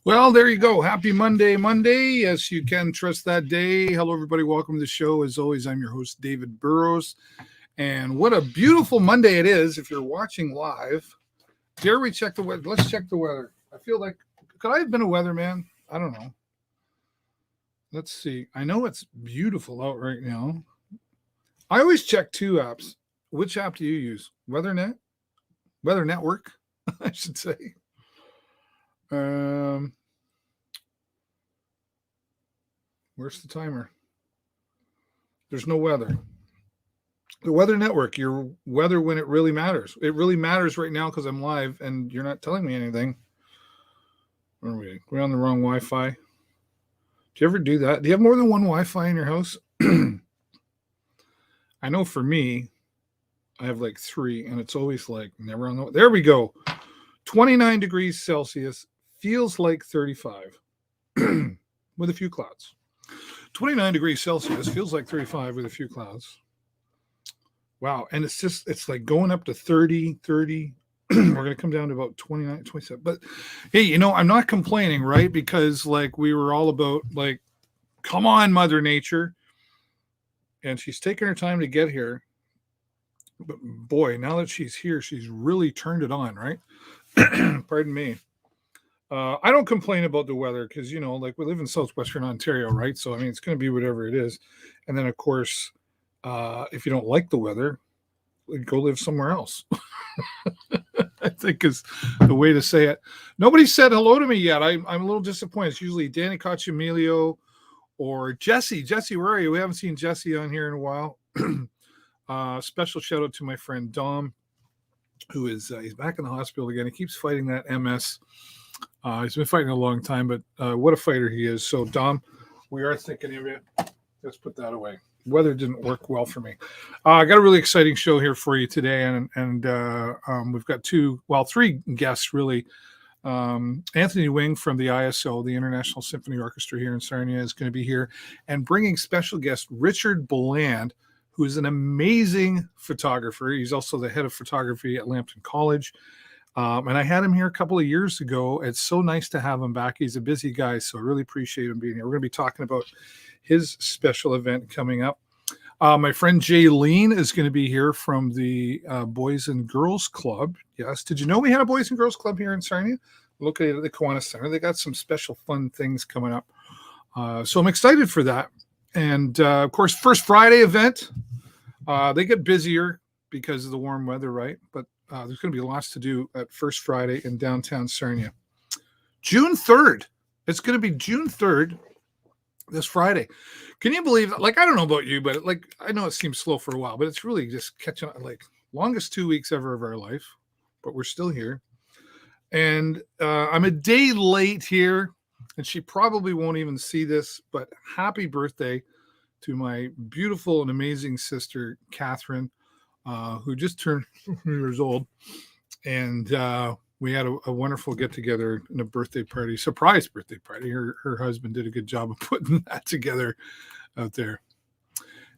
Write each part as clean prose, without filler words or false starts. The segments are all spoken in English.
Well, there you go. Happy Monday. Yes, you can trust that day. Hello, everybody. Welcome to the show. As always, I'm your host, David Burrows. And what a beautiful Monday it is if you're watching live. Dare we check the weather? Let's check the weather. I feel like, could I have been a weatherman? I don't know. Let's see. I know it's beautiful out right now. I always check two apps. Which app do you use? Weather Network, I should say. Um, Where's the timer? There's no weather. The Weather Network, your weather when it really matters. It really matters right now because I'm live and you're not telling me anything. Are we? We're on the wrong Wi-Fi. Do you ever do that? Do you have more than one Wi-Fi in your house? I know for me, I have like three, and it's always like never on the. There we go. 29 degrees Celsius, feels like 35 with a few clouds. 29 degrees Celsius, feels like 35 with a few clouds. Wow. And it's like going up to 30. We're going to come down to about 29, 27. But hey, I'm not complaining, right? Because like we were all about like, come on, Mother Nature. And she's taking her time to get here. But boy, now that she's here, she's really turned it on, right? Pardon me. I don't complain about the weather because, like we live in southwestern Ontario, right? So, I mean, it's going to be whatever it is. And then, of course, if you don't like the weather, go live somewhere else. I think is the way to say it. Nobody said hello to me yet. I'm a little disappointed. It's usually Danny Cacciamilio or Jesse. Jesse, where are you? We haven't seen Jesse on here in a while. Special shout out to my friend Dom, who is he's back in the hospital again. He keeps fighting that MS. He's been fighting a long time, but what a fighter he is. So, Dom, we are thinking of you. Let's put that away. Weather didn't work well for me. I got a really exciting show here for you today, and we've got three guests, really. Anthony Wing from the ISO, the International Symphony Orchestra here in Sarnia, is going to be here, and bringing special guest Richard Beland, who is an amazing photographer. He's also the head of photography at Lambton College. And I had him here a couple of years ago. It's so nice to have him back. He's a busy guy, so I really appreciate him being here. We're going to be talking about his special event coming up. My friend Jaylene is going to be here from the Boys and Girls Club. Yes. Did you know we had a Boys and Girls Club here in Sarnia? Located at the Kiwanis Center. They got some special fun things coming up. So I'm excited for that. And, of course, First Friday event. They get busier because of the warm weather, right? But there's going to be lots to do at First Friday in downtown Sarnia. June 3rd. It's going to be June 3rd, this Friday. Can you believe that? Like, I don't know about you, but like, I know it seems slow for a while, but it's really just catching up. Like, longest 2 weeks ever of our life, but we're still here. And I'm a day late here, and she probably won't even see this, but happy birthday to my beautiful and amazing sister, Catherine, who just turned years old. And we had a wonderful get-together and a birthday party, surprise birthday party. Her husband did a good job of putting that together out there.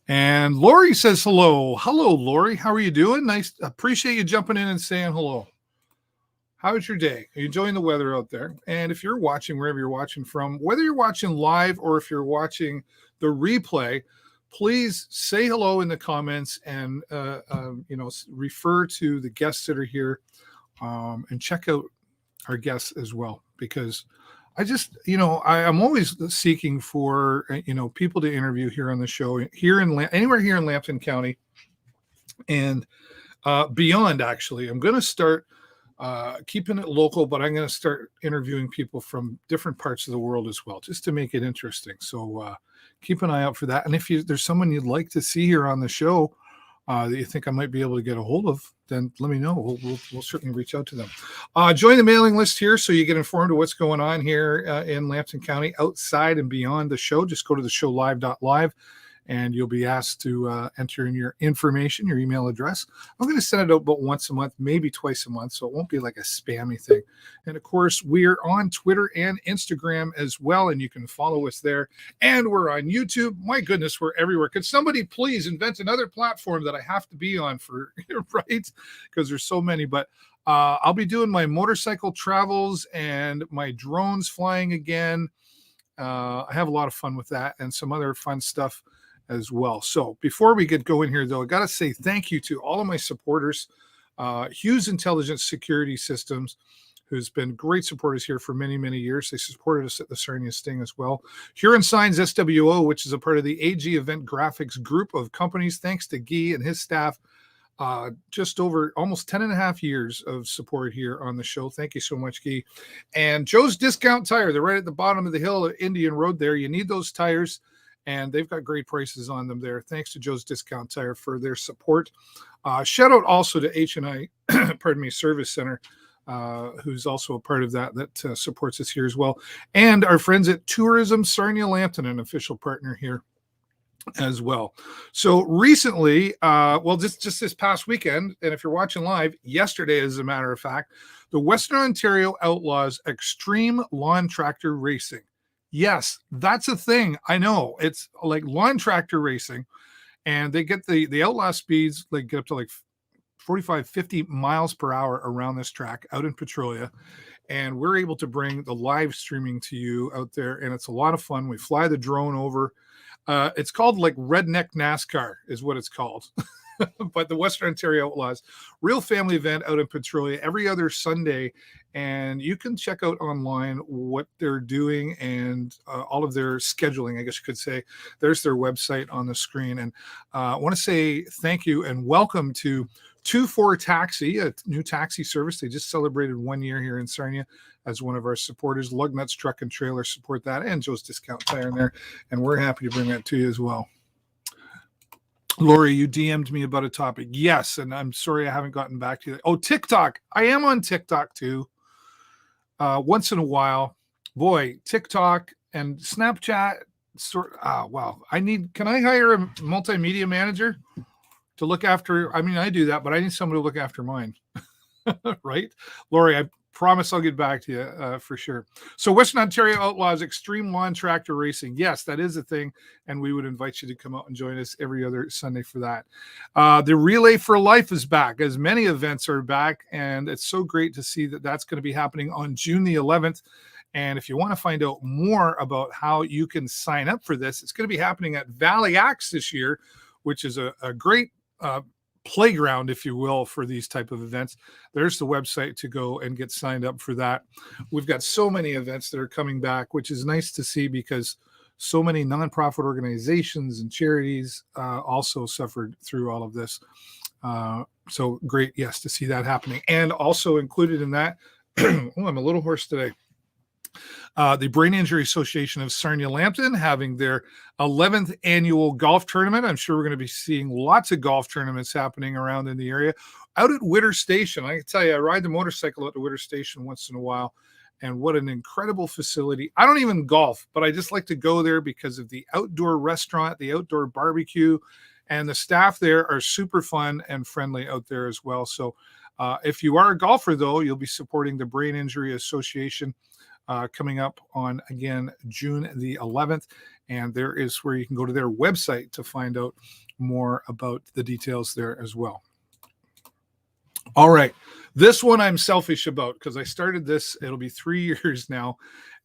And Lori says hello. Hello, Lori. How are you doing? Nice. Appreciate you jumping in and saying hello. How's your day? Are you enjoying the weather out there? And if you're watching, wherever you're watching from, whether you're watching live or if you're watching the replay, please say hello in the comments and, refer to the guests that are here and check out our guests as well, because I just, I'm always seeking for, people to interview here on the show anywhere here in Lambton County and beyond. Actually, I'm going to start keeping it local, but I'm going to start interviewing people from different parts of the world as well, just to make it interesting. So keep an eye out for that. And if there's someone you'd like to see here on the show that you think I might be able to get a hold of, then let me know. We'll certainly reach out to them. Join the mailing list here so you get informed of what's going on here in Lambton County, outside and beyond the show. Just go to the showlive.live. And you'll be asked to enter in your information, your email address. I'm going to send it out about once a month, maybe twice a month, so it won't be like a spammy thing. And, of course, we're on Twitter and Instagram as well, and you can follow us there. And we're on YouTube. My goodness, we're everywhere. Could somebody please invent another platform that I have to be on for, right? Because there's so many. But I'll be doing my motorcycle travels and my drones flying again. I have a lot of fun with that and some other fun stuff as well. So before we get going here, though, I got to say thank you to all of my supporters. Hughes Intelligence Security Systems, who's been great supporters here for many, many years. They supported us at the Sarnia Sting as well. Huron Signs SWO, which is a part of the AG Event Graphics group of companies. Thanks to Guy and his staff. Just over almost 10 and a half years of support here on the show. Thank you so much, Guy. And Joe's Discount Tire. They're right at the bottom of the hill at Indian Road there. You need those tires, and they've got great prices on them there. Thanks to Joe's Discount Tire for their support. Shout out also to H&I, pardon me, Service Center, who's also a part of that supports us here as well. And our friends at Tourism Sarnia-Lambton, an official partner here as well. So recently, just this past weekend, and if you're watching live, yesterday, as a matter of fact, the Western Ontario Outlaws Extreme Lawn Tractor Racing. Yes, that's a thing. I know. It's like lawn tractor racing, and they get the Outlaw speeds, like get up to like 45, 50 miles per hour around this track out in Petrolia. And we're able to bring the live streaming to you out there, and it's a lot of fun. We fly the drone over. It's called like Redneck NASCAR is what it's called. But the Western Ontario Outlaws, real family event out in Petrolia every other Sunday. And you can check out online what they're doing and all of their scheduling, I guess you could say. There's their website on the screen. And I want to say thank you and welcome to 24 Taxi, a new taxi service. They just celebrated 1 year here in Sarnia as one of our supporters. Lugnuts Truck and Trailer support that, and Joe's Discount Tire in there. And we're happy to bring that to you as well. Lori, you DM'd me about a topic. Yes, and I'm sorry I haven't gotten back to you. Oh, TikTok. I am on TikTok too. Once in a while. Boy, TikTok and Snapchat. Wow. Can I hire a multimedia manager to look after? I mean, I do that, but I need somebody to look after mine. Right? Lori, I promise I'll get back to you for sure. So Western Ontario Outlaws Extreme Lawn Tractor Racing. Yes, that is a thing. And we would invite you to come out and join us every other Sunday for that. The Relay for Life is back, as many events are back. And it's so great to see that that's going to be happening on June the 11th. And if you want to find out more about how you can sign up for this, it's going to be happening at Valley Axe this year, which is a great playground, if you will, for these type of events. There's the website to go and get signed up for that. We've got so many events that are coming back, which is nice to see because so many nonprofit organizations and charities also suffered through all of this. So great, yes, to see that happening. And also included in that, I'm a little hoarse today. The Brain Injury Association of Sarnia-Lambton having their 11th annual golf tournament. I'm sure we're going to be seeing lots of golf tournaments happening around in the area. Out at Witter Station, I can tell you, I ride the motorcycle out to Witter Station once in a while, and what an incredible facility. I don't even golf, but I just like to go there because of the outdoor restaurant, the outdoor barbecue, and the staff there are super fun and friendly out there as well. So if you are a golfer, though, you'll be supporting the Brain Injury Association coming up on, again, June the 11th. And there is where you can go to their website to find out more about the details there as well. All right. This one I'm selfish about because I started this, it'll be 3 years now.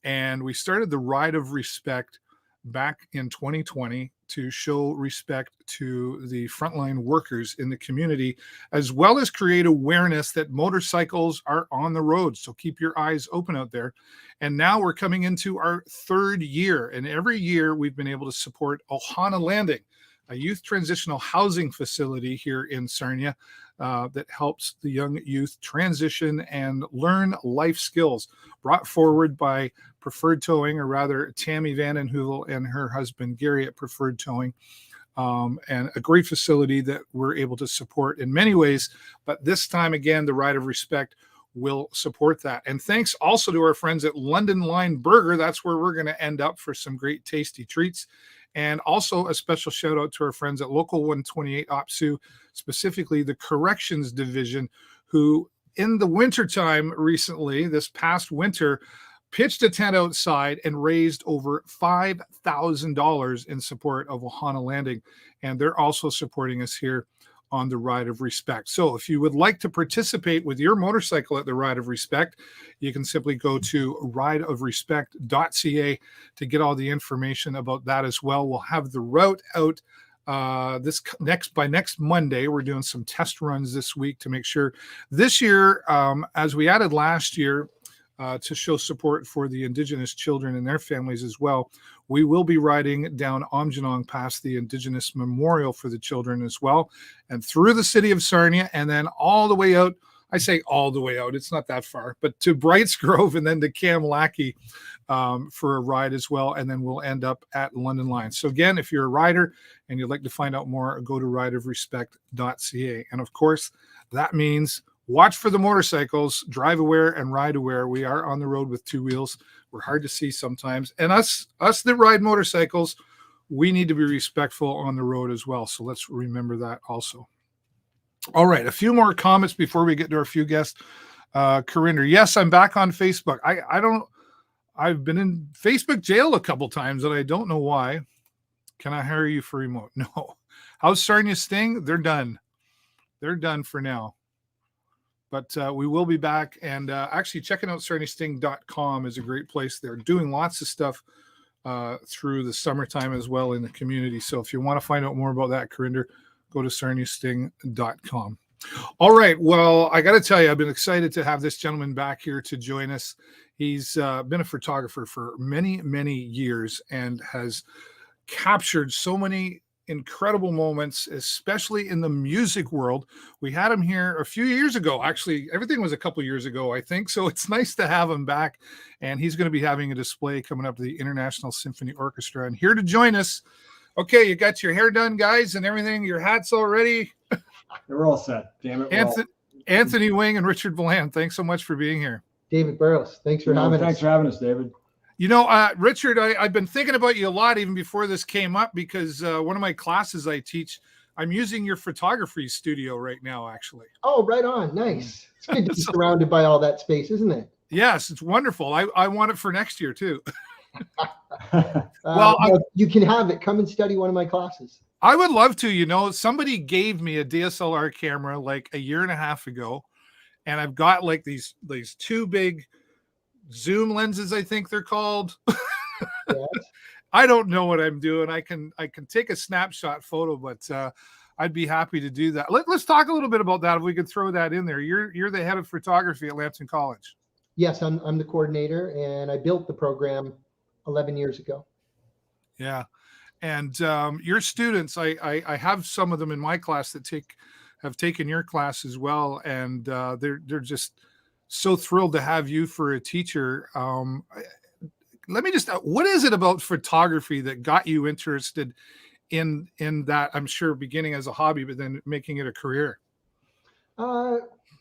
And we started the Ride of Respect back in 2020 to show respect to the frontline workers in the community, as well as create awareness that motorcycles are on the road. So keep your eyes open out there. And now we're coming into our third year. And every year we've been able to support Ohana Landing, a youth transitional housing facility here in Sarnia that helps the young youth transition and learn life skills, brought forward by Preferred Towing, or rather Tammy Vandenheuvel and her husband Gary at Preferred Towing, and a great facility that we're able to support in many ways. But this time, again, the Ride of Respect will support that. And thanks also to our friends at London Line Burger. That's where we're going to end up for some great tasty treats. And also a special shout out to our friends at Local 128 OPSU, specifically the Corrections Division, who in the wintertime recently, this past winter, pitched a tent outside and raised over $5,000 in support of Ohana Landing. And they're also supporting us here on the Ride of Respect. So if you would like to participate with your motorcycle at the Ride of Respect, you can simply go to rideofrespect.ca to get all the information about that as well. We'll have the route out by next Monday. We're doing some test runs this week to make sure this year, as we added last year, to show support for the Indigenous children and their families as well, we will be riding down Amjanong past the Indigenous Memorial for the children as well, and through the city of Sarnia, and then all the way out. I say all the way out, it's not that far, but to Brights Grove and then to Kamlaki for a ride as well. And then we'll end up at London Line. So again, if you're a rider and you'd like to find out more, go to rideofrespect.ca. And of course, that means watch for the motorcycles, drive aware and ride aware. We are on the road with two wheels. We're hard to see sometimes. And us that ride motorcycles, we need to be respectful on the road as well. So let's remember that also. All right, a few more comments before we get to our few guests. Corinder, yes, I'm back on Facebook. I've been in Facebook jail a couple times and I don't know why. Can I hire you for remote? No. How's Sarnia Sting? They're done. They're done for now. But we will be back, and actually checking out sarniasting.com is a great place. They're doing lots of stuff through the summertime as well in the community. So if you want to find out more about that, Corinder, go to sarniasting.com. All right. Well, I got to tell you, I've been excited to have this gentleman back here to join us. He's been a photographer for many, many years and has captured so many incredible moments, especially in the music world. We had him here a few years ago. Actually, everything was a couple years ago, I think. So it's nice to have him back. And he's going to be having a display coming up to the International Symphony Orchestra. And here to join us. Okay, you got your hair done, guys, and everything. Your hats all ready. We're all set. Damn it. Anthony Wing and Richard Beland, thanks so much for being here. David Burrows, thanks for having us. Thanks for having us, David. You know, Richard, I've been thinking about you a lot even before this came up because one of my classes I teach, I'm using your photography studio right now, actually. Oh, right on. Nice. It's good to be surrounded by all that space, isn't it? Yes, it's wonderful. I want it for next year, too. Well, you can have it. Come and study one of my classes. I would love to. You know, somebody gave me a DSLR camera like a year and a half ago, and I've got like these two big zoom lenses, I think they're called. Yes. I don't know what I'm doing. I can take a snapshot photo, but I'd be happy to do that. Let's talk a little bit about that if we could throw that in there. You're the head of photography at Lambton College. Yes, I'm the coordinator, and I built the program 11 years ago. Yeah. And your students, I have some of them in my class that have taken your class as well, and they're just so thrilled to have you for a teacher. Let me just, what is it about photography that got you interested in that? I'm sure beginning as a hobby, but then making it a career. Well,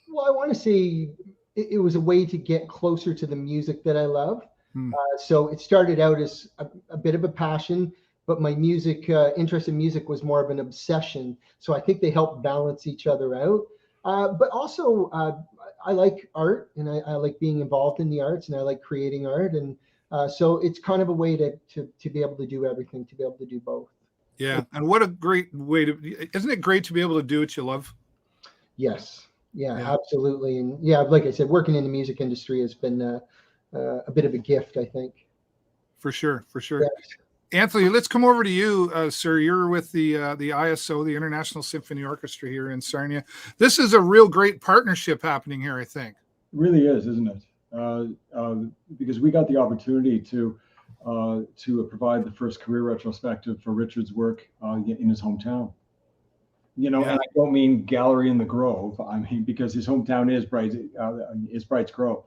I want to say it was a way to get closer to the music that I love. So it started out as a bit of a passion, but my music interest in music was more of an obsession. So I think they help balance each other out. But also, I like art, and I like being involved in the arts, and I like creating art. And so it's kind of a way to be able to do everything, to be able to do both. Yeah. And what a great way isn't it great to be able to do what you love? Yes. Yeah, absolutely. And yeah, like I said, working in the music industry has been a bit of a gift, I think. For sure. Yes. Anthony, let's come over to you, sir. You're with the ISO, the International Symphony Orchestra here in Sarnia. This is a real great partnership happening here, I think. It really is, isn't it? Because we got the opportunity to provide the first career retrospective for Richard's work in his hometown. You know, and I don't mean Gallery in the Grove. I mean because his hometown is Brights Grove,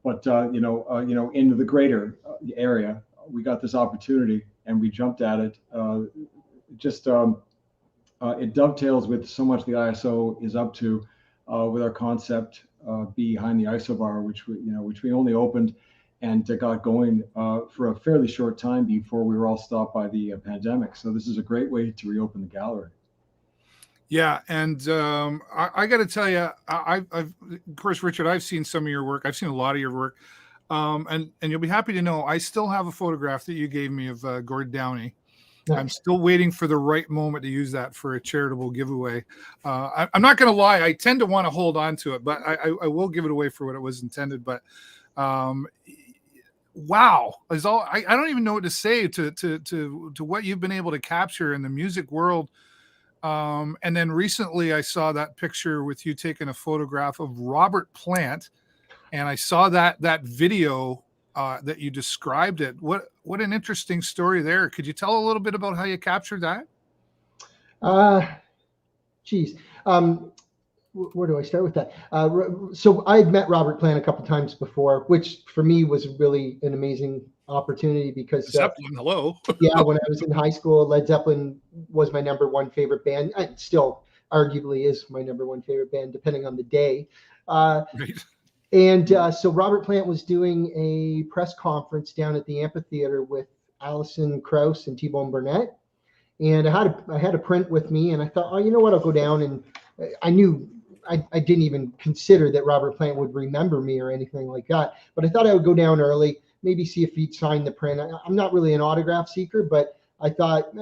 but into the greater area. We got this opportunity and we jumped at it. It dovetails with so much the ISO is up to with our concept behind the ISObar, which we only opened and got going for a fairly short time before we were all stopped by the pandemic. So this is a great way to reopen the gallery. Yeah, and I got to tell you, I've of course, Richard, I've seen some of your work. I've seen a lot of your work. And you'll be happy to know I still have a photograph that you gave me of Gord Downey. I'm still waiting for the right moment to use that for a charitable giveaway. I'm not going to lie. I tend to want to hold on to it, but I will give it away for what it was intended. But wow, is all I don't even know what to say to what you've been able to capture in the music world. And then recently I saw that picture with you taking a photograph of Robert Plant, and I saw that video that you described it. What an interesting story there. Could you tell a little bit about how you captured that? Geez. Where do I start with that? So I'd met Robert Plant a couple times before, which for me was really an amazing opportunity because Zeppelin, hello. Yeah, when I was in high school, Led Zeppelin was my number one favorite band. It still arguably is my number one favorite band, depending on the day. Right. And so Robert Plant was doing a press conference down at the amphitheater with Alison Krauss and T-Bone Burnett. And I had a print with me, and I thought, oh, you know what, I'll go down. And I knew I didn't even consider that Robert Plant would remember me or anything like that. But I thought I would go down early, maybe see if he'd sign the print. I'm not really an autograph seeker, but I thought,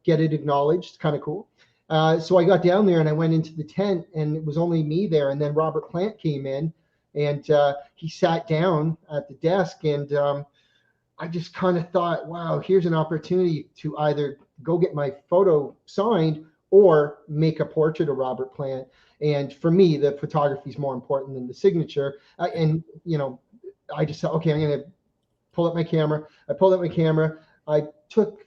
get it acknowledged. It's kind of cool. So I got down there and I went into the tent, and it was only me there. And then Robert Plant came in, and he sat down at the desk, and I just kind of thought, wow, here's an opportunity to either go get my photo signed or make a portrait of Robert Plant. And for me, the photography is more important than the signature. I just thought, okay, I'm going to pull up my camera. I pulled up my camera. I took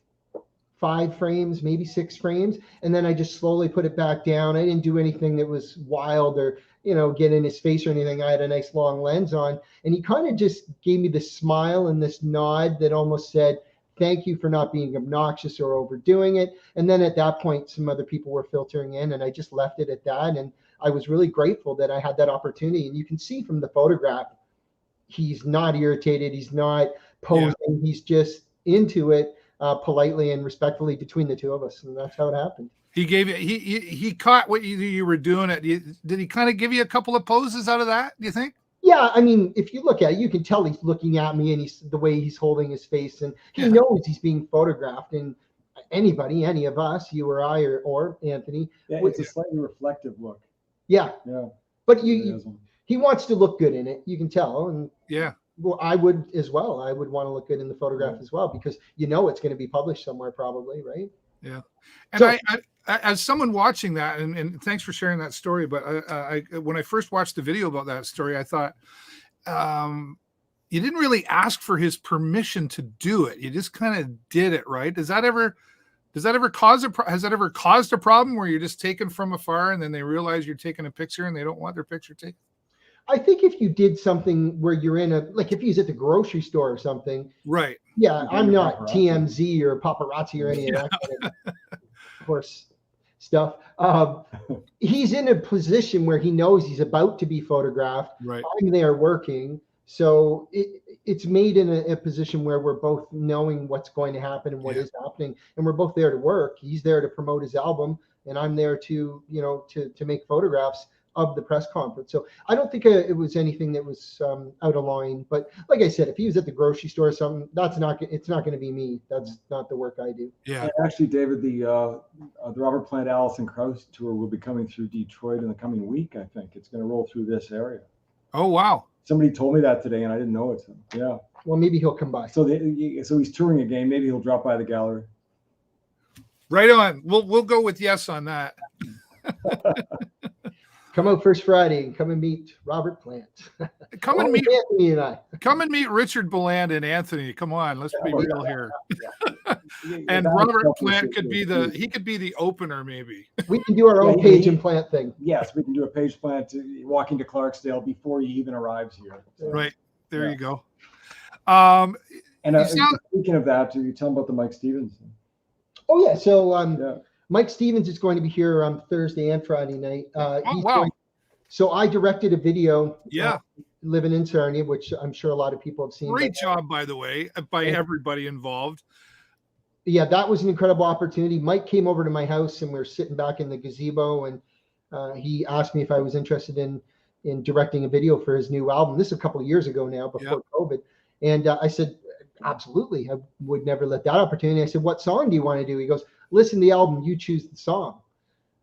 5 frames, maybe 6 frames, and then I just slowly put it back down. I didn't do anything that was wild or, get in his face or anything. I had a nice long lens on, and he kind of just gave me this smile and this nod that almost said, thank you for not being obnoxious or overdoing it. And then at that point, some other people were filtering in, and I just left it at that. And I was really grateful that I had that opportunity. And you can see from the photograph, he's not irritated. He's not posing. Yeah. He's just into it politely and respectfully between the two of us. And that's how it happened. He gave you, he caught what you were doing. Did he kind of give you a couple of poses out of that, do you think? Yeah, I mean, if you look at it, you can tell he's looking at me, and he's the way he's holding his face, and he knows he's being photographed. And anybody, any of us, you or I or Anthony, it's a slightly reflective look. Yeah. But he wants to look good in it. You can tell, and well, I would as well. I would want to look good in the photograph as well, because it's going to be published somewhere, probably, right? Yeah. And so, I as someone watching that, and thanks for sharing that story, but when I first watched the video about that story, I thought you didn't really ask for his permission to do it. You just kind of did it, right? Has that ever caused a problem where you're just taken from afar and then they realize you're taking a picture and they don't want their picture taken? I think if you did something where you're if he's at the grocery store or something, right? Yeah, I'm not TMZ or paparazzi or any of that kind of course stuff. He's in a position where he knows he's about to be photographed. Right. I'm there working, so it's made in a position where we're both knowing what's going to happen and what is happening, and we're both there to work. He's there to promote his album, and I'm there to to make photographs of the press conference. So I don't think it was anything that was out of line. But like I said, if he was at the grocery store or something, it's not going to be me. That's not the work I do. Yeah. And actually, David, the Robert Plant Alison Krauss tour will be coming through Detroit in the coming week. I think it's going to roll through this area. Oh wow! Somebody told me that today, and I didn't know it. So, yeah. Well, maybe he'll come by. So he's touring again. Maybe he'll drop by the gallery. Right on. We'll go with yes on that. Come out first Friday and come and meet Robert Plant. Come and meet Anthony and I. Come and meet Richard Beland and Anthony. Come on, let's be real here. And Robert Plant could be the opener, maybe. We can do our own Page and Plant thing. Yes, we can do a Page Plant walking to Clarksdale before he even arrives here. So, right there, you go. Speaking of that, you tell them about the Mike Stevens. Oh yeah, so Mike Stevens is going to be here on Thursday and Friday night. So I directed a video. Yeah. Living in Sarnia, which I'm sure a lot of people have seen. Great job, by the way, by everybody involved. Yeah, that was an incredible opportunity. Mike came over to my house, and we were sitting back in the gazebo, and he asked me if I was interested in directing a video for his new album. This is a couple of years ago now, before COVID. And I said, absolutely. I would never let that opportunity. I said, what song do you want to do? He goes, listen to the album, you choose the song.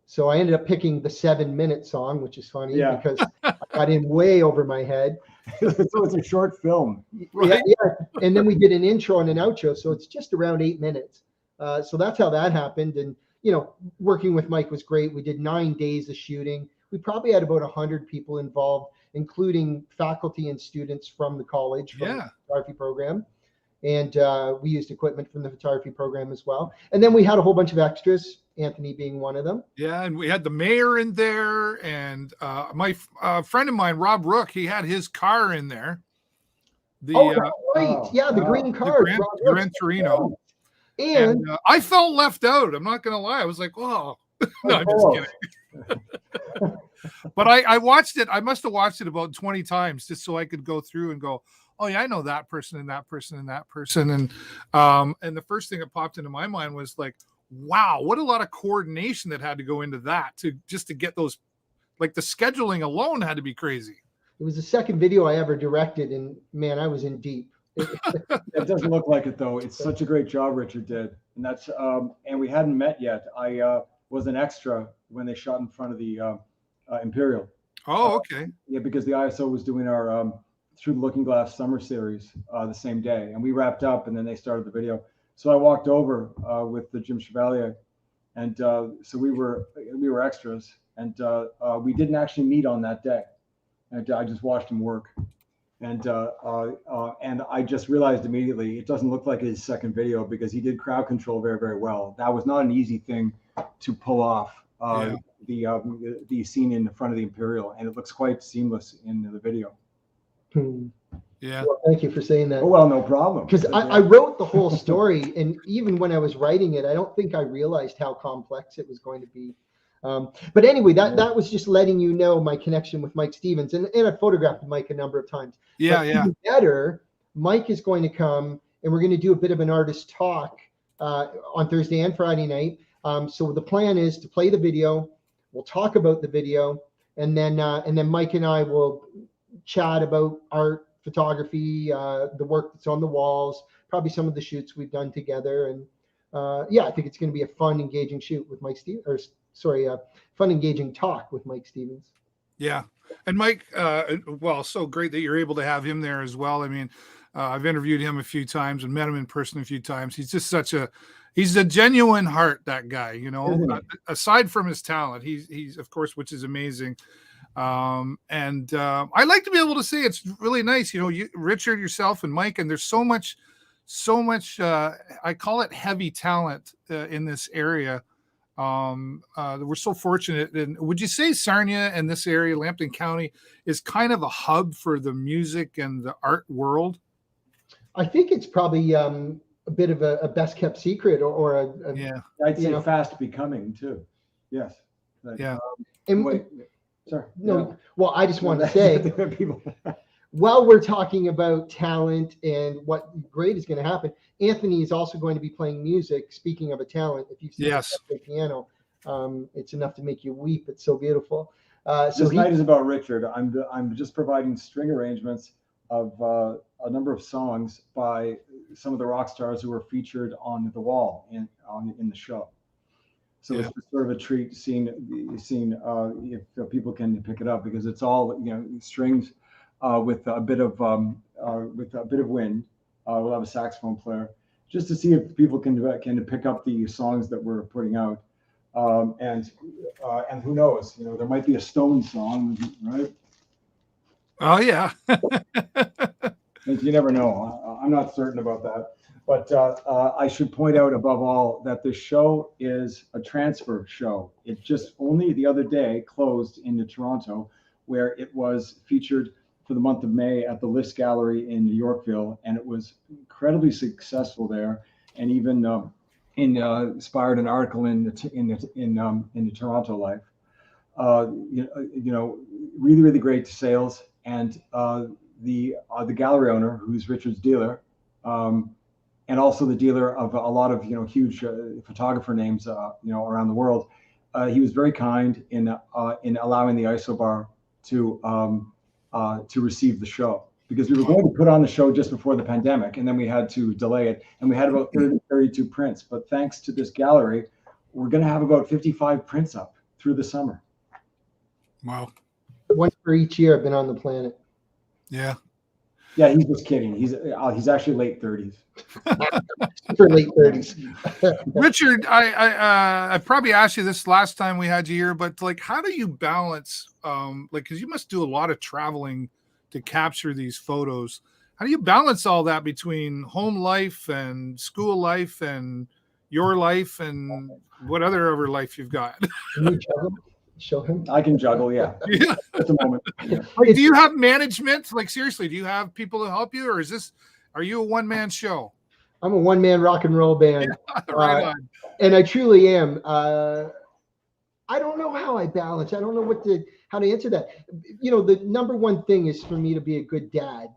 So I ended up picking the 7-minute song, which is funny because I got in way over my head. So it's a short film. Right. Yeah. And then we did an intro and an outro. So it's just around 8 minutes. So that's how that happened. And, you know, working with Mike was great. We did 9 days of shooting. We probably had about 100 people involved, including faculty and students from the college, from the photography program. And we used equipment from the photography program as well. And then we had a whole bunch of extras, Anthony being one of them. Yeah, and we had the mayor in there, and my friend of mine, Rob Rook, he had his car in there. The the green car, the Gran Torino. And I felt left out. I'm not going to lie. I was like, "Whoa!" No, I'm just kidding. But I watched it. I must have watched it about 20 times just so I could go through and go, oh yeah, I know that person and that person and that person. And the first thing that popped into my mind was like, wow, what a lot of coordination that had to go into that to get those, like the scheduling alone had to be crazy. It was the second video I ever directed, and man, I was in deep. It doesn't look like it though. It's such a great job Richard did. And that's and we hadn't met yet. I was an extra when they shot in front of the Imperial. Oh, okay. Yeah, because the ISO was doing our Through the Looking Glass summer series the same day, and we wrapped up, and then they started the video. So I walked over with the Jim Chevalier, and so we were extras, and we didn't actually meet on that day, and I just watched him work, and I just realized immediately it doesn't look like his second video because he did crowd control very, very well. That was not an easy thing to pull off. The scene in the front of the Imperial, and it looks quite seamless in the video. Yeah. Well, thank you for saying that. Oh, well, no problem. Because I wrote the whole story, and even when I was writing it, I don't think I realized how complex it was going to be. But anyway, that was just letting you know my connection with Mike Stevens, and I photographed Mike a number of times. Yeah, but even better, Mike is going to come, and we're going to do a bit of an artist talk on Thursday and Friday night. So the plan is to play the video, we'll talk about the video, and then Mike and I will chat about art, photography, the work that's on the walls, probably some of the shoots we've done together. And I think it's going to be a fun, engaging shoot with Mike Stevens, fun, engaging talk with Mike Stevens. Yeah. And Mike, so great that you're able to have him there as well. I mean, I've interviewed him a few times and met him in person a few times. He's just he's a genuine heart, that guy, you know, aside from his talent, he's of course, which is amazing. I like to be able to say it's really nice, you know, Richard, yourself and Mike, and there's so much, I call it heavy talent in this area. We're so fortunate. And would you say Sarnia and this area, Lambton County, is kind of a hub for the music and the art world? I think it's probably a bit of a best kept secret, or I'd say fast becoming too. Yes. Sorry. No. Well, I just wanted to say, while we're talking about talent and what great is going to happen, Anthony is also going to be playing music. Speaking of a talent, if you've seen him play piano, it's enough to make you weep. It's so beautiful. This night is about Richard. I'm just providing string arrangements of a number of songs by some of the rock stars who were featured on the wall in the show. So it's sort of a treat seeing if people can pick it up, because it's all, you know, strings with a bit of wind. We'll have a saxophone player just to see if people can pick up the songs that we're putting out. And who knows, you know, there might be a Stone song, right? Oh yeah. You never know. I'm not certain about that. But I should point out above all that this show is a transfer show. It just only the other day closed into Toronto, where it was featured for the month of May at the List Gallery in Yorkville, and it was incredibly successful there, and even inspired an article in the Toronto Life. Really, really great sales, and the gallery owner, who's Richard's dealer, and also the dealer of a lot of huge photographer names around the world. He was very kind in allowing the ISObar to receive the show, because we were going to put on the show just before the pandemic, and then we had to delay it, and we had about 32 prints. But thanks to this gallery, we're going to have about 55 prints up through the summer. Wow. One for each year I've been on the planet. Yeah. Yeah, he's just kidding. He's actually late 30s. For late 30s. Richard, I probably asked you this last time we had you here, but like, how do you balance, like, because you must do a lot of traveling to capture these photos. How do you balance all that between home life and school life and your life and what other life you've got? Can you show him? I can juggle, yeah. Yeah. At the moment. Yeah. Like, do you have management? Like, seriously, do you have people to help you, or are you a one-man show? I'm a one-man rock and roll band. Yeah, right on. And I truly am. I don't know how I balance. I don't know how to answer that. You know, the number one thing is for me to be a good dad.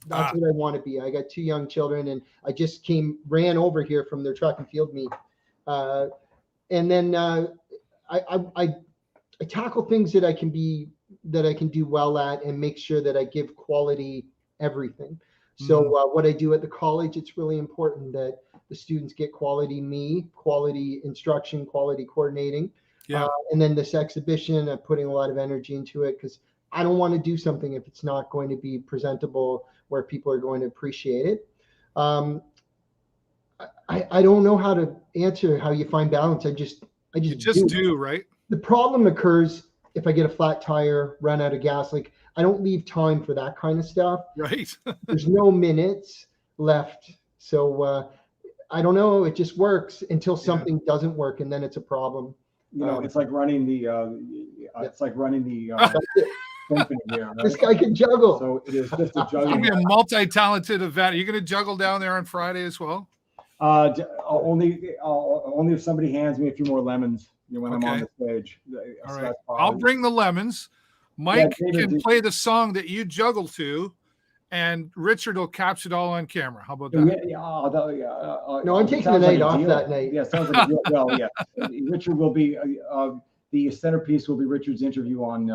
That's what I want to be. I got 2 young children, and I just ran over here from their track and field meet. And then I tackle things that I can do well at, and make sure that I give quality everything. So what I do at the college, it's really important that the students get quality instruction, quality coordinating. Yeah. And then this exhibition, I'm putting a lot of energy into it because I don't want to do something if it's not going to be presentable where people are going to appreciate it. I don't know how to answer how you find balance. I just do, right? The problem occurs if I get a flat tire, run out of gas. Like, I don't leave time for that kind of stuff. Right. There's no minutes left. So I don't know. It just works until something doesn't work, and then it's a problem. You know, it's like running the symphony here, right? This guy can juggle. So it is just a It's gonna juggling. be a multi-talented event. Are you going to juggle down there on Friday as well? Only if somebody hands me a few more lemons, when I'm on the stage. All right. I'll bring the lemons. Mike can play the song that you juggle to, and Richard will capture it all on camera. How about that? No, I'm taking the night off that night. Yeah, sounds like a deal. Well, yeah. Richard will be the centerpiece will be Richard's interview on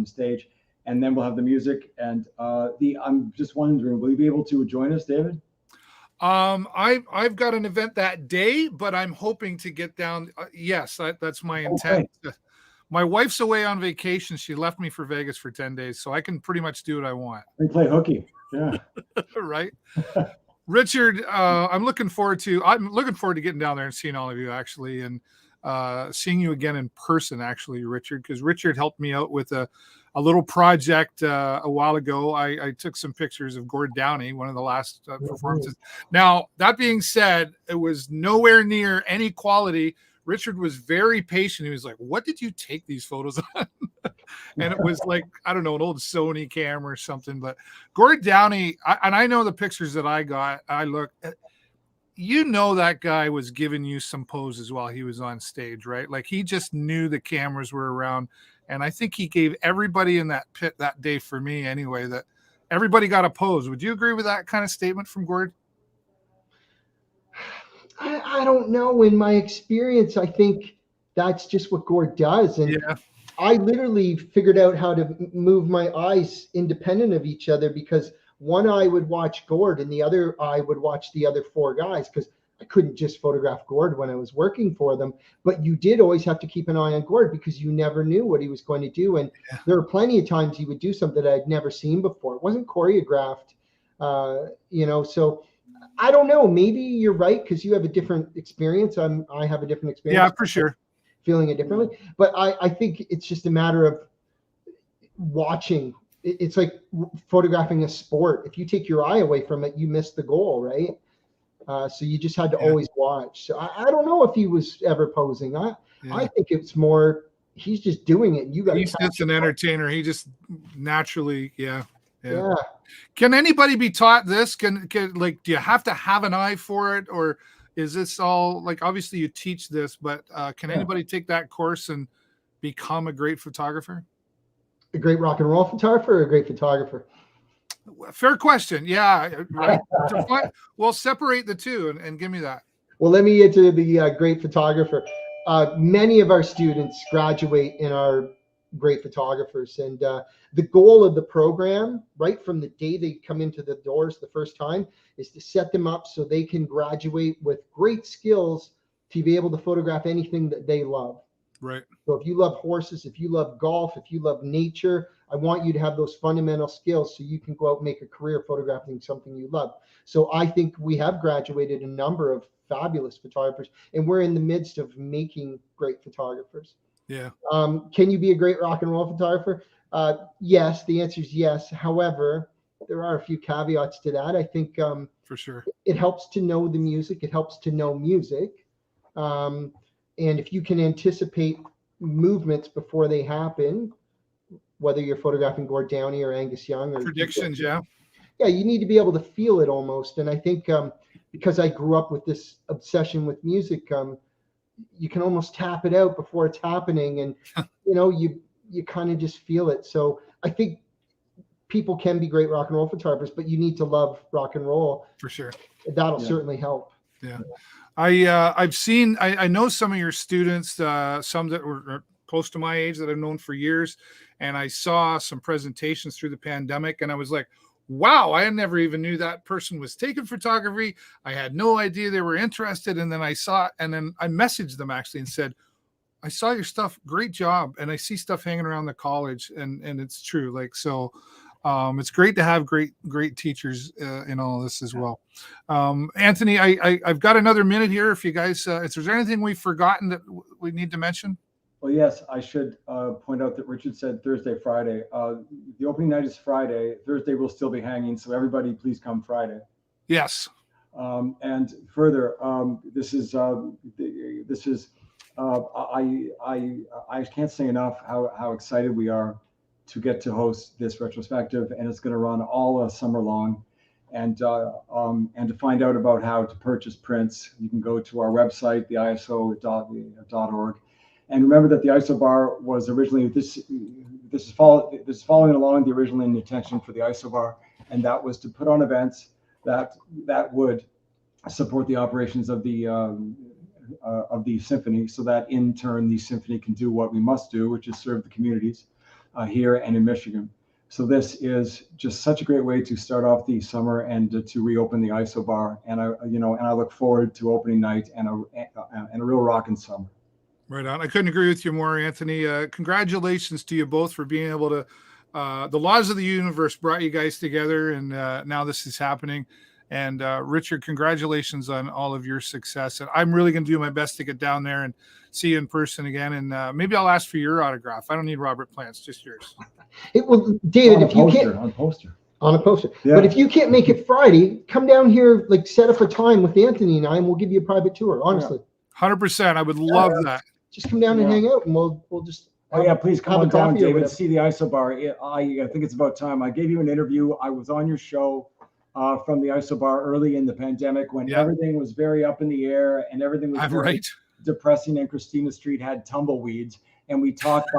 stage, and then we'll have the music. And I'm just wondering, will you be able to join us, David? I've got an event that day, but I'm hoping to get down. Yes, that's my intent. Okay. My wife's away on vacation. She left me for Vegas for 10 days, so I can pretty much do what I want. We play hooky. Yeah. Right. Richard, I'm looking forward to getting down there and seeing all of you, actually, and seeing you again in person, actually, Richard, because Richard helped me out with a little project a while ago. I took some pictures of Gord Downey, one of the last performances. Now, that being said, it was nowhere near any quality. Richard was very patient. He was like, "What did you take these photos on?" And it was like, I don't know, an old Sony camera or something. But Gord Downey, I know the pictures that I got. I looked at, that guy was giving you some poses while he was on stage, right? Like, he just knew the cameras were around. And I think he gave everybody in that pit that day, for me anyway, that everybody got a pose. Would you agree with that kind of statement from Gord? I don't know. In my experience, I think that's just what Gord does. And I literally figured out how to move my eyes independent of each other, because one eye would watch Gord and the other eye would watch the other 4 guys, because I couldn't just photograph Gord when I was working for them. But you did always have to keep an eye on Gord, because you never knew what he was going to do. And there were plenty of times he would do something that I'd never seen before. It wasn't choreographed, so I don't know. Maybe you're right, because you have a different experience. I have a different experience. Yeah, for sure. Feeling it differently. But I think it's just a matter of watching. It's like photographing a sport. If you take your eye away from it, you miss the goal, right? So you just had to always watch. So I don't know if he was ever posing. I think it's more, he's just doing it. You got. He's just an entertainer. He just naturally, Yeah. Can anybody be taught this? Can do you have to have an eye for it, or is this all, like, obviously you teach this, but can anybody take that course and become a great photographer? A great rock and roll photographer, or a great photographer? Fair question. Yeah, right. Well, separate the two and give me that. Well, let me get to the great photographer. Many of our students graduate in our great photographers. And the goal of the program, right from the day they come into the doors the first time, is to set them up so they can graduate with great skills to be able to photograph anything that they love. Right. So if you love horses, if you love golf, if you love nature, I want you to have those fundamental skills so you can go out and make a career photographing something you love. So I think we have graduated a number of fabulous photographers, and we're in the midst of making great photographers. Yeah. Can you be a great rock and roll photographer? Yes, the answer is yes. However, there are a few caveats to that. I think for sure it helps to know the music. It helps to know music. And if you can anticipate movements before they happen, whether you're photographing Gord Downey or Angus Young or predictions, yeah, you need to be able to feel it almost. And I think because I grew up with this obsession with music, you can almost tap it out before it's happening, and you kind of just feel it. So I think people can be great rock and roll photographers, but you need to love rock and roll for sure. That'll certainly help. Yeah. I know some of your students, some that were close to my age that I've known for years, and I saw some presentations through the pandemic, and I was like, wow, I never even knew that person was taking photography. I had no idea they were interested. And then I saw it, and then I messaged them actually and said, I saw your stuff. Great job. And I see stuff hanging around the college, and it's true. Like, so it's great to have great teachers in all of this as well. Anthony, I've got another minute here. If you guys, is there anything we've forgotten that we need to mention? Well, yes, I should point out that Richard said Thursday, Friday. The opening night is Friday. Thursday will still be hanging, so everybody please come Friday. Yes. And further, I can't say enough how excited we are to get to host this retrospective, and it's going to run all summer long. And to find out about how to purchase prints, you can go to our website, the ISO.org. And remember that the ISObar was originally this is following along the original intention for the ISObar, and that was to put on events that would support the operations of the symphony, so that in turn the symphony can do what we must do, which is serve the communities here and in Michigan. So this is just such a great way to start off the summer and to reopen the ISObar. And I look forward to opening night and a real rockin' summer. Right on. I couldn't agree with you more, Anthony. Congratulations to you both for being able to, the laws of the universe brought you guys together, and now this is happening. And Richard, congratulations on all of your success. And I'm really going to do my best to get down there and see you in person again. And maybe I'll ask for your autograph. I don't need Robert Plant's, just yours. Well, David, if you can't on a poster, yeah. But if you can't make it Friday, come down here, like set up a time with Anthony and I, and we'll give you a private tour. Honestly, 100%. I would love that. Just come down and hang out, and we'll just. Oh yeah, please come on down, David. See the ISObar. I think it's about time. I gave you an interview. I was on your show from the ISObar early in the pandemic when everything was very up in the air and everything was very depressing, and Christina Street had tumbleweeds, and we talked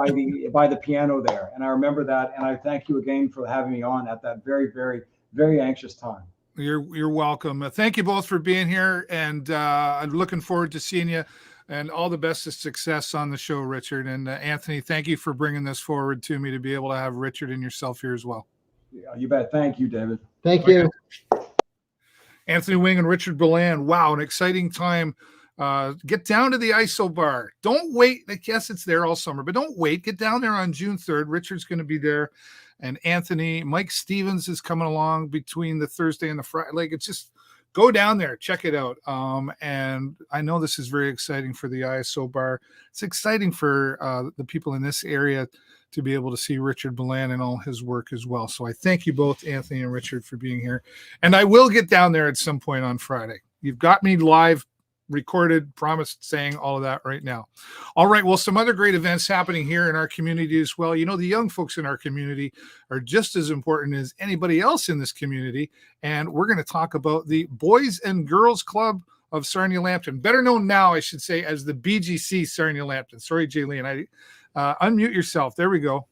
by the piano there. And I remember that, and I thank you again for having me on at that very, very, very anxious time. You're welcome. Thank you both for being here, and I'm looking forward to seeing you. And all the best of success on the show, Richard. And Anthony, thank you for bringing this forward to me to be able to have Richard and yourself here as well. Yeah, you bet. Thank you, David. Thank you. Anthony Wing and Richard Beland. Wow, an exciting time. Get down to the ISObar. Don't wait. I guess it's there all summer, but don't wait. Get down there on June 3rd. Richard's going to be there. And Anthony, Mike Stevens is coming along between the Thursday and the Friday. Like, it's just, go down there, check it out. And I know this is very exciting for the ISObar. It's exciting for the people in this area to be able to see Richard Beland and all his work as well. So I thank you both, Anthony and Richard, for being here. And I will get down there at some point on Friday. You've got me live, recorded, promised, saying all of that right now. All right. Well, some other great events happening here in our community as well. You know, the young folks in our community are just as important as anybody else in this community. And we're going to talk about the Boys and Girls Club of Sarnia-Lambton, better known now, I should say, as the BGC Sarnia-Lambton. Sorry, Jaylene. Unmute yourself. There we go.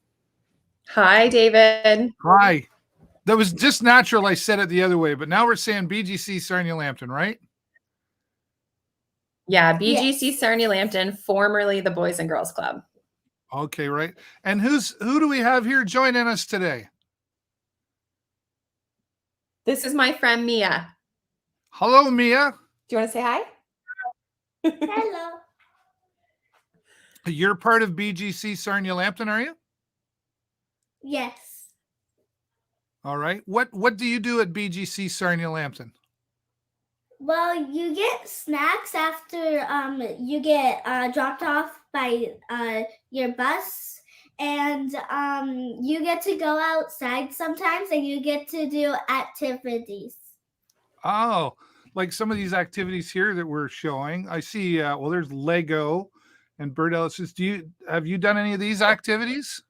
Hi, David. Hi. That was just natural. I said it the other way, but now we're saying BGC Sarnia-Lambton, right? Yeah, BGC Sarnia-Lambton, formerly the Boys and Girls Club. Okay, right. And who do we have here joining us today? This is my friend Mia. Hello, Mia. Do you want to say hi? Hello. You're part of BGC Sarnia-Lambton, are you? Yes. All right. What do you do at BGC Sarnia-Lambton? Well, you get snacks after you get dropped off by your bus, and you get to go outside sometimes, and you get to do activities. Oh, like some of these activities here that we're showing. I see. Well, there's Lego and birdhouses. Have you done any of these activities?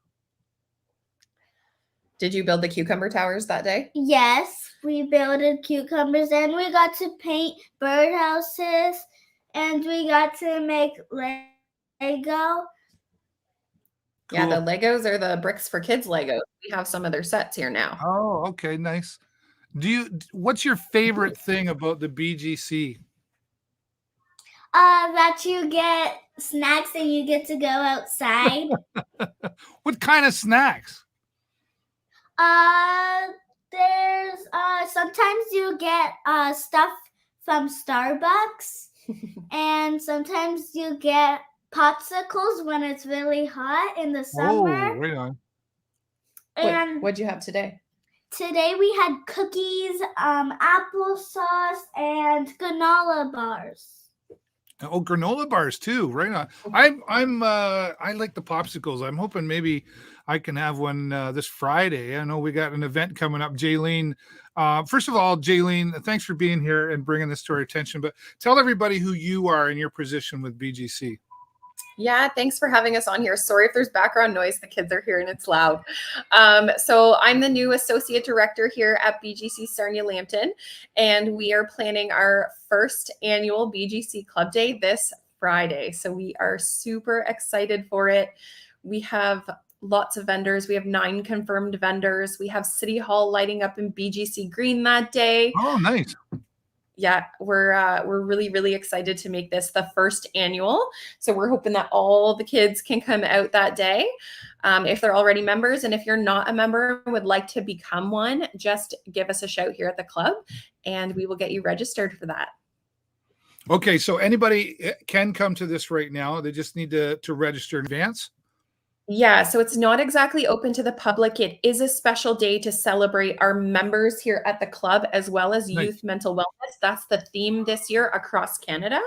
Did you build the cucumber towers that day? Yes, we built cucumbers, and we got to paint birdhouses, and we got to make Lego. Yeah, Cool. the Legos are the Bricks for Kids Legos. We have some of their sets here now. Oh, okay, nice. What's your favorite thing about the BGC? That you get snacks and you get to go outside. What kind of snacks? There's sometimes you get stuff from Starbucks, and sometimes you get popsicles when it's really hot in the Oh, summer. right on. And What'd you have today? today we had cookies, applesauce, and granola bars. Oh, granola bars too. Right on. I like the popsicles. I'm hoping maybe I can have one this Friday. I know we got an event coming up. Jaylene, first of all, Jaylene, thanks for being here and bringing this to our attention. But tell everybody who you are and your position with BGC. Yeah, thanks for having us on here. Sorry if there's background noise. The kids are here and it's loud. So I'm the new associate director here at BGC Sarnia-Lambton, and we are planning our first annual BGC Club Day this Friday. So we are super excited for it. We have lots of vendors. We have 9 confirmed vendors. We have City Hall lighting up in BGC Green that day. Oh, nice. Yeah, we're really, really excited to make this the first annual. So we're hoping that all the kids can come out that day if they're already members. And if you're not a member and would like to become one, just give us a shout here at the club and we will get you registered for that. Okay, so anybody can come to this right now. They just need to register in advance. Yeah, so it's not exactly open to the public. It is a special day to celebrate our members here at the club, as well as Nice. youth mental wellness. That's the theme this year across Canada.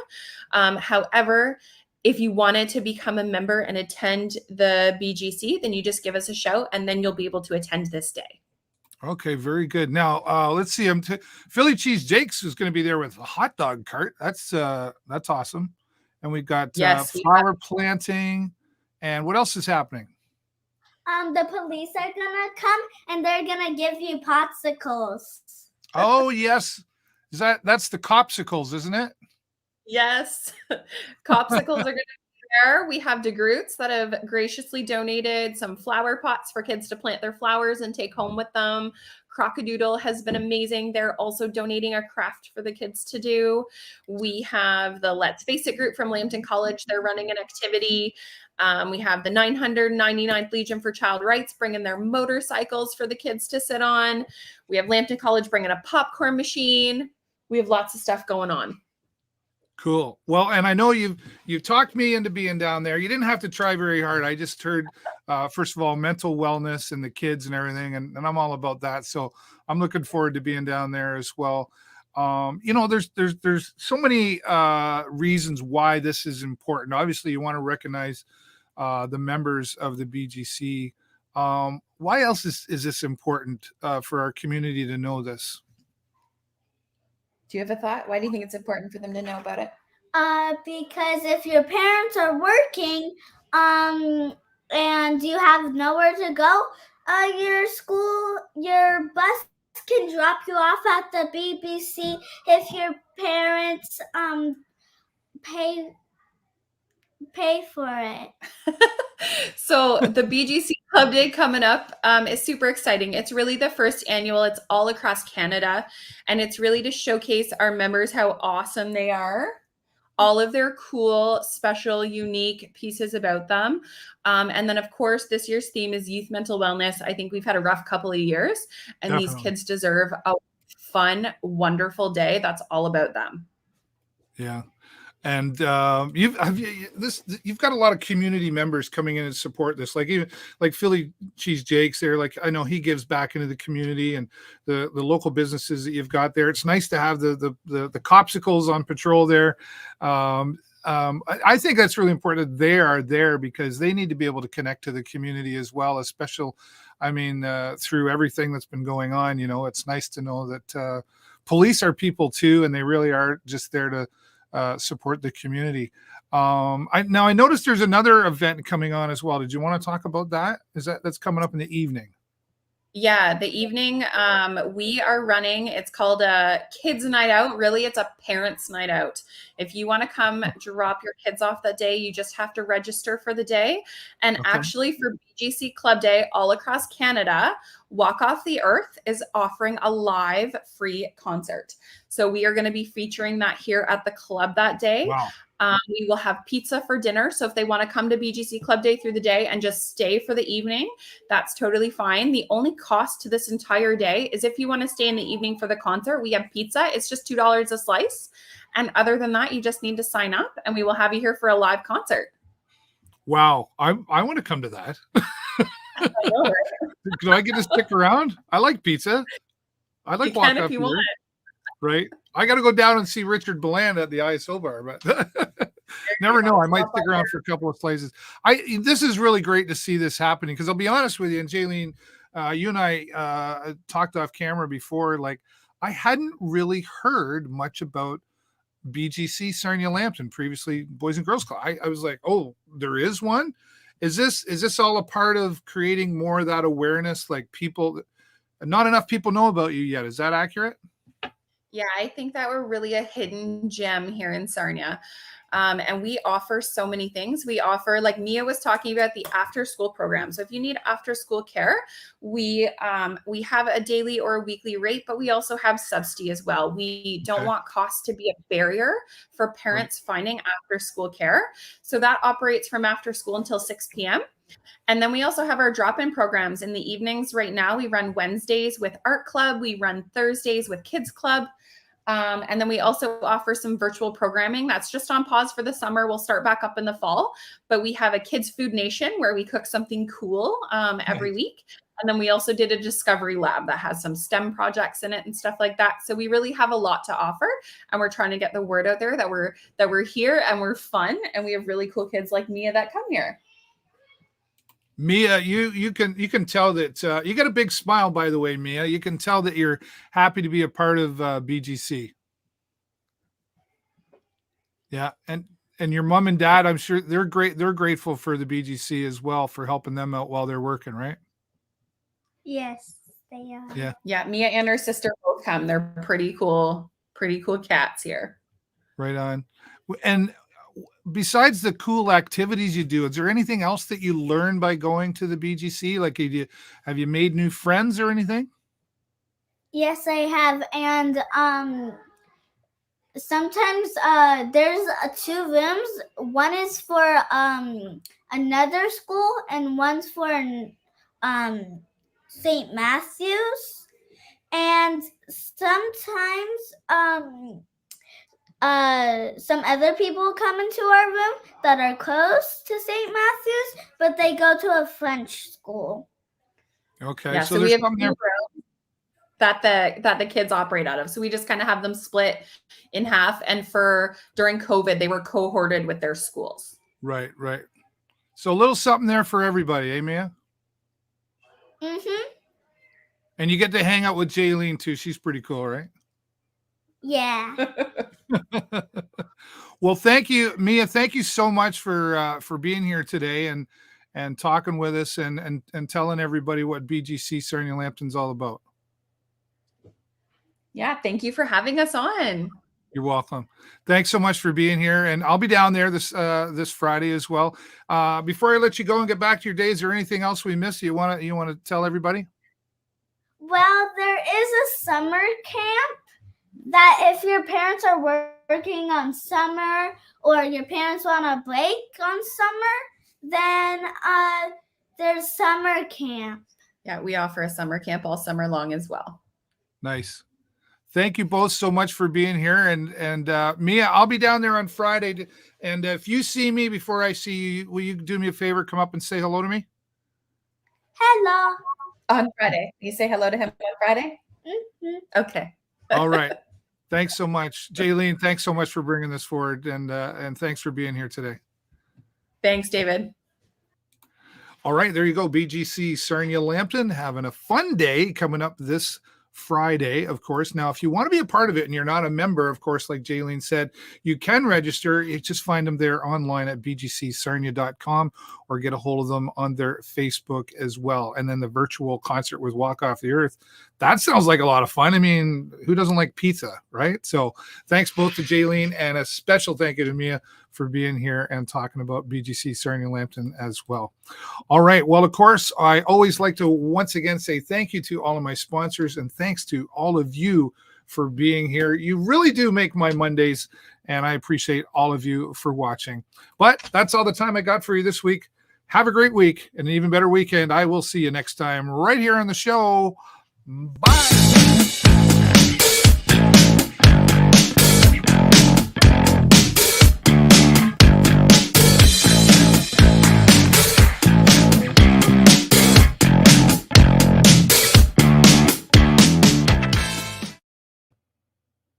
However, if you wanted to become a member and attend the BGC, then you just give us a shout and then you'll be able to attend this day. Okay, very good. Now, let's see. Philly Cheese Jake's is going to be there with a hot dog cart. That's awesome. And we've got flower planting. And what else is happening? The police are gonna come and they're gonna give you popsicles. Oh, yes. That's the copsicles, isn't it? Yes. Copsicles are going to be there. We have DeGroots that have graciously donated some flower pots for kids to plant their flowers and take home with them. Crockadoodle has been amazing. They're also donating a craft for the kids to do. We have the Let's Face It group from Lambton College. They're running an activity. We have the 999th Legion for Child Rights bringing their motorcycles for the kids to sit on. We have Lambton College bringing a popcorn machine. We have lots of stuff going on. Cool. Well, and I know you've talked me into being down there. You didn't have to try very hard. I just heard, first of all, mental wellness and the kids and everything, and I'm all about that. So I'm looking forward to being down there as well. There's so many reasons why this is important. Obviously, you want to recognize the members of the BGC. Why else is this important for our community to know this? Do you have a thought? Why do you think it's important for them to know about it? Because if your parents are working, and you have nowhere to go, your bus can drop you off at the BBC if your parents pay for it. So the BGC Club Day coming up is super exciting. It's really the first annual. It's all across Canada, and it's really to showcase our members how awesome they are. all of their cool, special, unique pieces about them. And then, of course, this year's theme is youth mental wellness. I think we've had a rough couple of years, and Definitely. these kids deserve a fun, wonderful day that's all about them. Yeah. And you've got a lot of community members coming in and support this, like even like Philly Cheese Jake's there. Like I know he gives back into the community and the local businesses that you've got there. It's nice to have the Copsicles on patrol there. I think that's really important that they are there because they need to be able to connect to the community as well, especially, through everything that's been going on. You know, it's nice to know that police are people too, and they really are just there to support the community. I noticed there's another event coming on as well. Did you want to talk about that? That's coming up in the evening? Yeah, the evening we are running. It's called a kids night out. Really, it's a parents night out. If you want to come drop your kids off that day, you just have to register for the day. And actually for BGC Club Day all across Canada, Walk Off the Earth is offering a live free concert. So we are going to be featuring that here at the club that day. Wow. We will have pizza for dinner. So if they want to come to BGC Club Day through the day and just stay for the evening, that's totally fine. The only cost to this entire day is if you want to stay in the evening for the concert, we have pizza. It's just $2 a slice. And other than that, you just need to sign up and we will have you here for a live concert. Wow. I want to come to that. I know, right? Do I get to stick around? I like pizza. I like You can Walk if you Up want. Right. I got to go down and see Richard Beland at the ISObar, but never know. I might stick around for a couple of slices. This is really great to see this happening because I'll be honest with you, and Jaylene, you and I talked off camera before. Like I hadn't really heard much about BGC Sarnia-Lambton, previously Boys and Girls Club. I was like, oh, there is one. Is this all a part of creating more of that awareness? Like not enough people know about you yet. Is that accurate? Yeah, I think that we're really a hidden gem here in Sarnia. And we offer so many things. We offer, like Mia was talking about, the after school program. So if you need after school care, we have a daily or a weekly rate, but we also have subsidy as well. We don't want cost to be a barrier for parents finding after school care. So that operates from after school until 6 p.m. And then we also have our drop-in programs in the evenings. Right now, we run Wednesdays with Art Club. We run Thursdays with Kids Club. And then we also offer some virtual programming that's just on pause for the summer. We'll start back up in the fall, but we have a Kids Food Nation where we cook something cool every week. And then we also did a Discovery Lab that has some STEM projects in it and stuff like that. So we really have a lot to offer, and we're trying to get the word out there that we're here and we're fun, and we have really cool kids like Mia that come here. Mia, you can tell that you got a big smile, by the way, Mia. You can tell that you're happy to be a part of BGC. Yeah, and your mom and dad, I'm sure they're great. They're grateful for the BGC as well for helping them out while they're working, right? Yes, they are. Yeah. Mia and her sister both come. They're pretty cool cats here. Right on. And besides the cool activities you do, is there anything else that you learn by going to the BGC? Like, have you made new friends or anything? Yes, I have. And sometimes there's two rooms. One is for another school, and one's for St. Matthew's. And sometimes some other people come into our room that are close to St. Matthew's, but they go to a French school. Okay. Yeah, so we have rooms that the kids operate out of. So we just kind of have them split in half. And during COVID, they were cohorted with their schools. Right. So a little something there for everybody, eh, Mia? Mm-hmm. And you get to hang out with Jaylene too. She's pretty cool, right? Yeah. Well, thank you, Mia. Thank you so much for being here today and talking with us and telling everybody what BGC Sarnia-Lambton's all about. Yeah, thank you for having us on. You're welcome. Thanks so much for being here, and I'll be down there this Friday as well. Before I let you go and get back to your day, is there anything else we missed you want to tell everybody? Well, there is a summer camp that if your parents are worried working on summer or your parents want a break on summer, then there's summer camp. Yeah, we offer a summer camp all summer long as well. Nice. Thank you both so much for being here. And Mia, I'll be down there on Friday. And if you see me before I see you, will you do me a favor? Come up and say hello to me? Hello. On Friday. You say hello to him on Friday? Mhm. Okay. All right. Thanks so much. Jaylene, thanks so much for bringing this forward. And thanks for being here today. Thanks, David. All right, there you go. BGC Sarnia-Lambton having a fun day coming up this Friday, of course. Now, if you want to be a part of it and you're not a member, of course, like Jaylene said, you can register. You just find them there online at bgcsarnia.com or get a hold of them on their Facebook as well. And then the virtual concert with Walk Off the Earth. That sounds like a lot of fun. I mean, who doesn't like pizza, right? So thanks both to Jaylene, and a special thank you to Mia for being here and talking about BGC Sarnia-Lambton as well. All right. Well, of course, I always like to once again say thank you to all of my sponsors, and thanks to all of you for being here. You really do make my Mondays, and I appreciate all of you for watching. But that's all the time I got for you this week. Have a great week and an even better weekend. I will see you next time right here on the show. Bye.